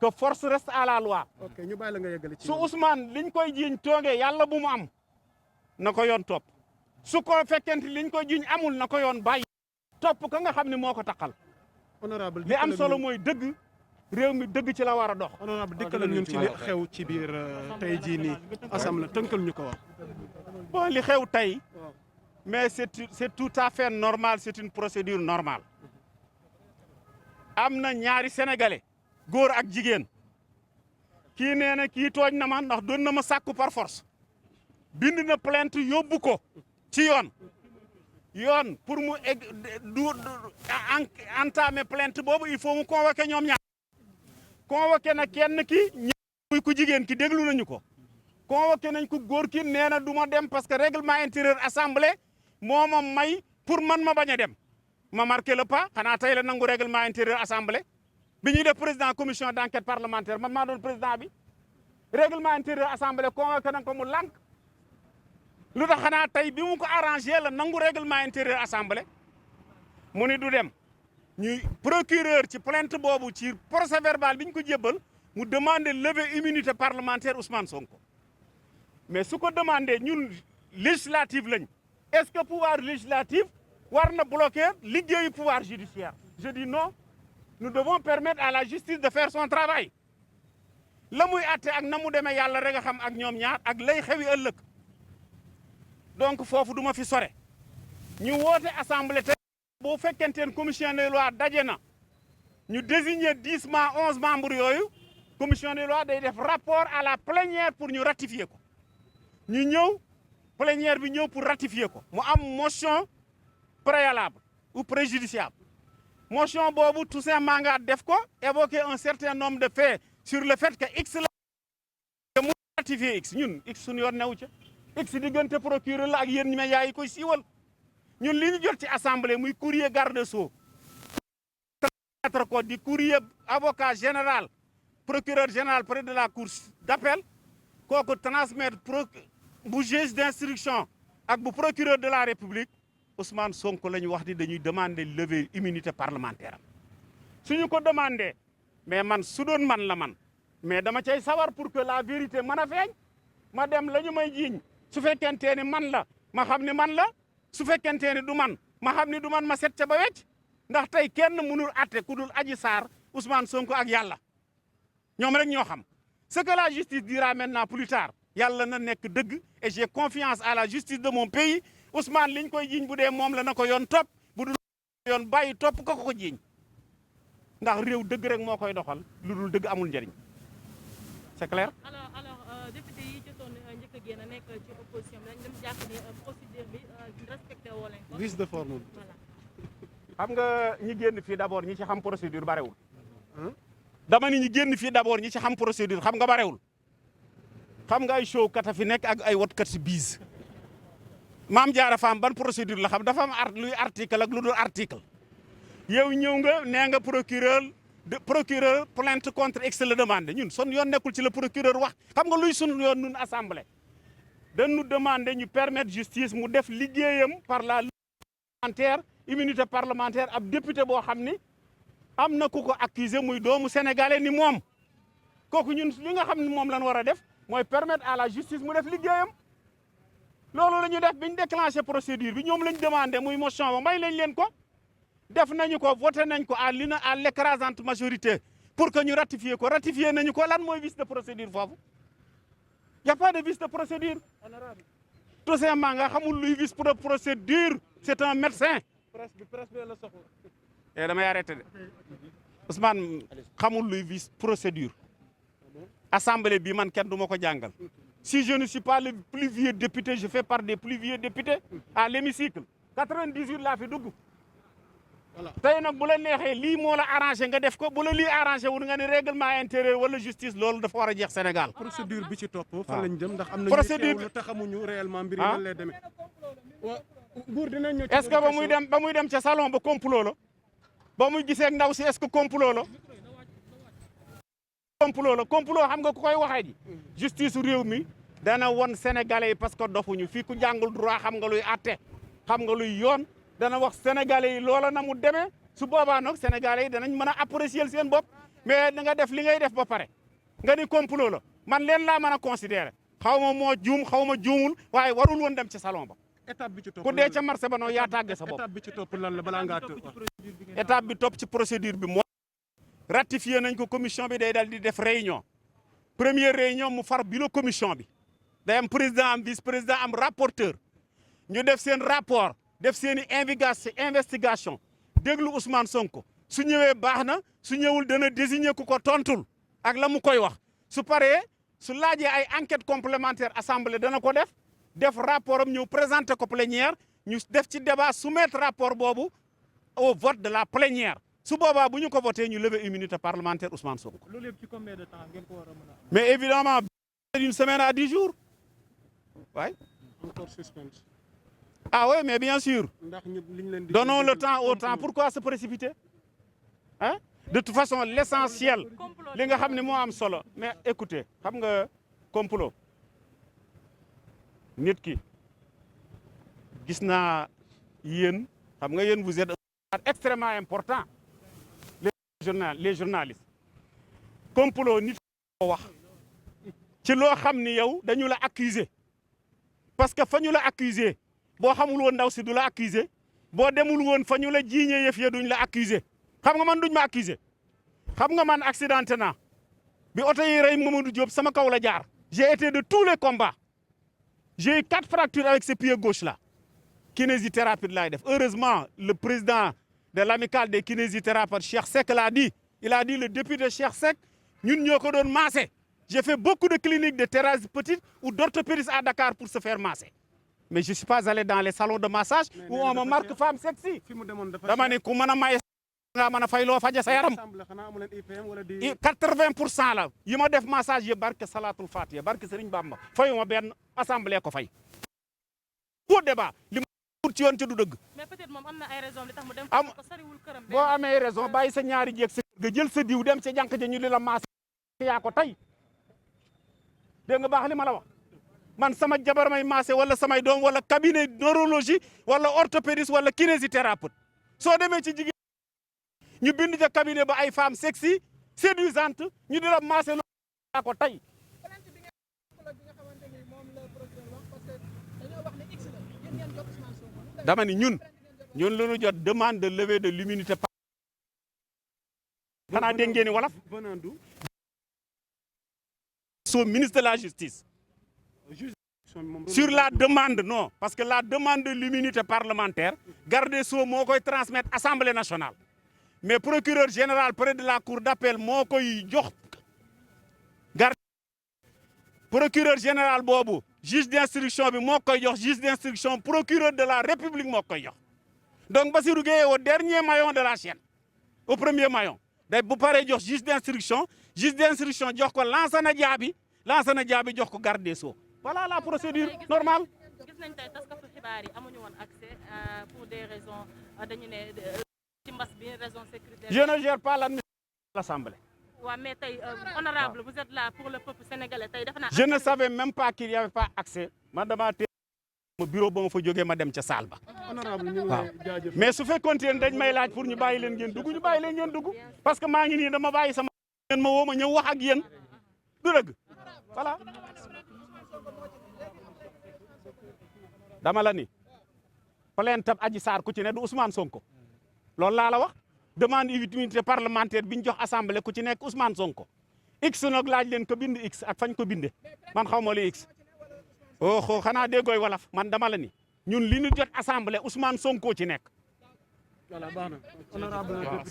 que force reste à la loi. ok ñu bàyyi la nga yeggale ci su Ousmane liñ koy jiiñ toogee yàlla bu mu am na ko yoon topp su ko fekkente liñ koy jiiñ amul na ko yoon bàyyi topp ka nga xam ne moo ko taqal. honorable li am solo mooy dëgg réew mi dëgg ci la war a dox. honorable dikkal ñun ci li xew ci biir tey jii nii assemblée tënkal ñu ko wax. bon li xew tey mais c'est tout à fait normal, c'est une procédure normale. am na ñaari sénégalais góor ak jigéen kii nee na kii tooñ na ma ndax doon na ma sàkku par force bind na plainte yóbbu ko ci yoon pour mu entamer plainte boobu il faut mu convoquer ñoom ñaar convoqué na kenn ki muy ku jigéen ki déglu nañu ko convoqué nañ ko góor ki nee na du ma dem parce que règlement intérieur assemblée moo ma may pour man ma bañ a dem ma marqué le pas xanaa tey la nangu règlement intérieur assemblée bi ñuy def président commission d'enquête parlementaire man maa doon président bi règlement intérieur assemblée convoqué nañ ko mu lànk lu tax xanaa tey bi mu ko arrangé la nangu règlement intérieur assemblée mu ni du dem ñuy procureur ci plainte boobu ci procès verbal bi ñu ko jébbal mu demandé lever immunité parlementaire Ousmane Sonko mais su ko demandé ñun législative lañ est-ce que pouvoir législatif war na bloquer liggéeyu pouvoir judiciaire je dis non nous devons permettre à la justice de faire son travail la muy atte ak na mu demee yàlla rek a xam ak ñoom ñaar ak lay xewi ëllëg donc foofu du ma fi sore ñu woote assemblée te boo fekkenteen commission des lois daje na ñu désigner 11 membres yooyu commission des lois day def rapport à la plénière pour ñu ratifier ko ñu ñëw plénière bi ñëw pour ratifier ko mu am motion préalable ou préjudiciable motion boobu Toussaint Manga def ko évoquer un certain nombre de faits sur le fait que x la mu ratifier x ñun x suñu yoon newu ca x diggante procureur la ak yéen ñi médias yi koy siiwal ñun li ñu jot ci assemblée muy courrier garde sceaux ko di courrier avocat général procureur général près de la cour d'appel kooku transmettre bu juge d'instruction ak bu procureur de la république Ousmane Sonko la ñu wax ni dañuy demander lever immunité parlementaire am suñu ko demander mais man su doon man la man mais dama cay sawar pour que la vérité mën a feeñ ma dem la ñu may jiiñ su fekkentee ni man la ma xam ni man la su fekkentee ni du man ma xam ni du man ma set ca ba wecc ndax tey kenn mënul atte ku dul Adji Sarr Ousmane Sonko ak yàlla ñoom rek ñoo xam ce que la justice dira maintenant plus tard yàlla na nekk dëgg et j'ai confiance à la justice de mon pays Ousmane liñ koy jiiñ bu dee moom la na ko yoon topp bu dul yoon bàyyi topp ko jiiñ ndax réew dëgg rek moo koy doxal lu dul dëgg amul njëriñ c'est clair. alors député yi jotoon njëkk a génn nekk ci opposition bi dañ dem jàpp ni procédure bi respecté woo leen ko. vice de forme. voilà. xam nga ñi génn fii d'abord ñi ci xam procédure barewul. dama ni ñi génn fii d'abord ñi ci xam procédure xam nga barewul. xam nga ay show kata fi nekk ak ay wotkat si biis Mame Diarra Fam ban procédure la xam dafa am luy article ak lu dul article yow ñëw nga nee nga procureur plainte contre x la demandé ñun son yoon nekkul ci le procureur wax xam nga luy sunu yoon nun assemblée dañu demander ñu permettre justice mu def liggéeyam par la parlementaire immunité parlementaire ab député boo xam ni am na ku ko accusé muy doomu sénégalais ni moom kooku ñun li nga xam ni moom lañ war a def mooy permettre à la justice mu def liggéeyam loolu la ñu def bi ñu déclenché procédure bi ñoom la ñu demandé muy motion ba may lañ leen ko def nañu ko voté nañ ko à l'écrasante majorité pour que ñu ratifier ko ratifier nañu ko lan mooy vice de procédure foofu y a pas de vice de procédure Toussaint Manga xamul luy vice de procédure c'est un médecin et damay arrêté de Ousmane xamul luy vice procédure assemblée bi man kenn du ma ko jàngal si je ne suis pas le plus vieux député je fais part des plus vieux députés à l'hémicycle 98 laa fi dugg voilà tey nag bu la neexee lii moo la arrangé nga def ko bu la lii arrangé wul nga ne règlement intérieur wala justice loolu dafa war a jeex Sénégal. procédure bi ci topp fan lañ jëm ndax am na procédure ñu te xamuñu réellement mbir yi nan lay demee. buur dinañ ñëw ci est-ce que ba muy dem ca salon ba complot la ba muy gisee ak ndaw si est-ce que complot la. complot xam nga ku koy waxee ji justice réew mi dana won sénégalais yi parce que dofuñu fii ku jàngul droit xam nga luy atte xam nga luy yoon dana wax sénégalais yi loola na mu demee su boobaa nag sénégalais yi danañ mën a apprécier seen bopp mais da nga def li ngay def ba pare nga ni complot la man leen laa mën a considérer xaw ma moo juum xaw ma juumul waaye warul woon dem ci salon ba. étape bi ci topp ku dee ca marché ba noo yaa tàgge sa bopp. étape bi ci topp lan la balaa ngaa étape bi topp ci procédure bi mooy ratifié nañ ko commission bi day dal di def réunion première réunion mu far bureau commission bi day am président am vice président am rapporteur ñu def seen rapport def seen i investigation déglu Ousmane Sonko su ñëwee baax na su ñëwul dana désigner ku ko tontul ak la mu koy wax su paree su laajee ay enquête complémentaire assemblée dana ko def rapport am ñëw présenter ko plénière ñu def ci débat soumettre rapport boobu au vote de la plénière su boobaa bu ñu ko voté ñu lever immunité parlementaire Ousmane Sonko. loolu yëpp ci combien de temps ngeen ko war a mën a am. mais évidemment d'une semaine à 10 jours waay. encore suspense. ah oui mais bien sûr. ndax ñu liñ leen di. donnons le temps au temps pourquoi se précipiter hein de toute façon l'essentiel li nga xam ne moo am solo mais écoutez xam nga complot nit ki gis naa yéen xam nga yéen vous êtes extrêmement important les journalistes complot nit ko wax ci loo xam ni yow dañu la accuser parce que fa ñu la accuser boo xamul woon ndaw si du la accuser boo demul woon fa ñu la jiiñee yëf ya duñ la accuser xam nga man duñ ma accuser xam nga man accidenté naa bi oto yi rey Mamadou Diop sama kaw la jaar j'ai été de tous les combats j'ai eu 4 fractures avec ce pied gauche là kinésithérapie laay def heureusement le président de l'amicale des kinésithérapeutes Cheikh Seck l'a dit il a dit le député Cheikh Seck ñun ñoo ko doon masser j'ai fait beaucoup de cliniques de thérapeutique ou d'orthopédistes à Dakar pour se faire masser mais je suis pas allé dans les salons de massage où on me marque femme sexy dama ne ku mën a maye nga mën a fay loo faje sa yaram 80% la yi ma def massage yi barke Salatul Fatiha barke Serigne Bamba fayu ma benn assemblée ko fay pour débat li ma pour ci yoon ci du dëgg mais peut-être moom am na ay raison li tax mu dem ko sariwul këram boo amee raison bàyyi sa ñaari jeeg sa nga jël sa diw dem ca jànq ja ñu li la massage yaa ko tey dégg nga baax li ma la wax man sama jabar may massé wala samay doom wala cabinet neurologie wala orthopédiste wala kinésithérapeute soo demee ci jigéen ñu bind ca cabinet ba ay femmes sexy séduisantes ñu di la massé lo yaa ko tey dama ni ñun lañu jot demande de levée de l'immunité xanaa dégg ngeen ni wolof soo ministre de la justice sur la demande non parce que la demande de l'immunité parlementaire garde des Sceaux moo koy transmettre Assemblée nationale mais procureur général près de la cour d'appel moo koy jox garde procureur général boobu juge d'instruction bi moo koy jox juge d'instruction procureur de la République moo koy jox donc Bassirou Gueye au dernier maillon de la chaîne au premier maillon day bu paree jox juge d'instruction jox ko Lansana Diaby jox ko garde des Sceaux voilà la procédure normale. gis nañ tey taskatu xibaar yi amuñu woon accès pour des raisons dañu ne ci mbas bi raison sécuritaire. je ne gère pas l'administration de l'Assemblée. waaw mais tey honorable vous êtes là pour le peuple sénégalais tey defe naa. je ne savais même pas qu'il y avait pas accès man damaa teel ma bureau ba ma fa jógee ma dem ca salle ba. honorable ñu waaw mais su fekkoon ne dañ may laaj pour ñu bàyyi leen ngeen dugg ñu bàyyi leen ngeen dugg parce que maa ngi nii dama bàyyi sama ngeen ma woo ma ñëw wax ak yéen du dëgg voilà. dama la ni plainte tab Adji Sarr ku ci ne du Ousmane Sonko loolu laa la wax demande immunité parlementaire bi ñu jox assemblée ku ci nekk Ousmane Sonko x nag laaj leen ko bind x ak fañ ko binde man xaw ma li x oh xanaa déggooy walaf man dama la ni ñun li ñu jot assemblée Ousmane Sonko ci nekk. voilà baax na honorable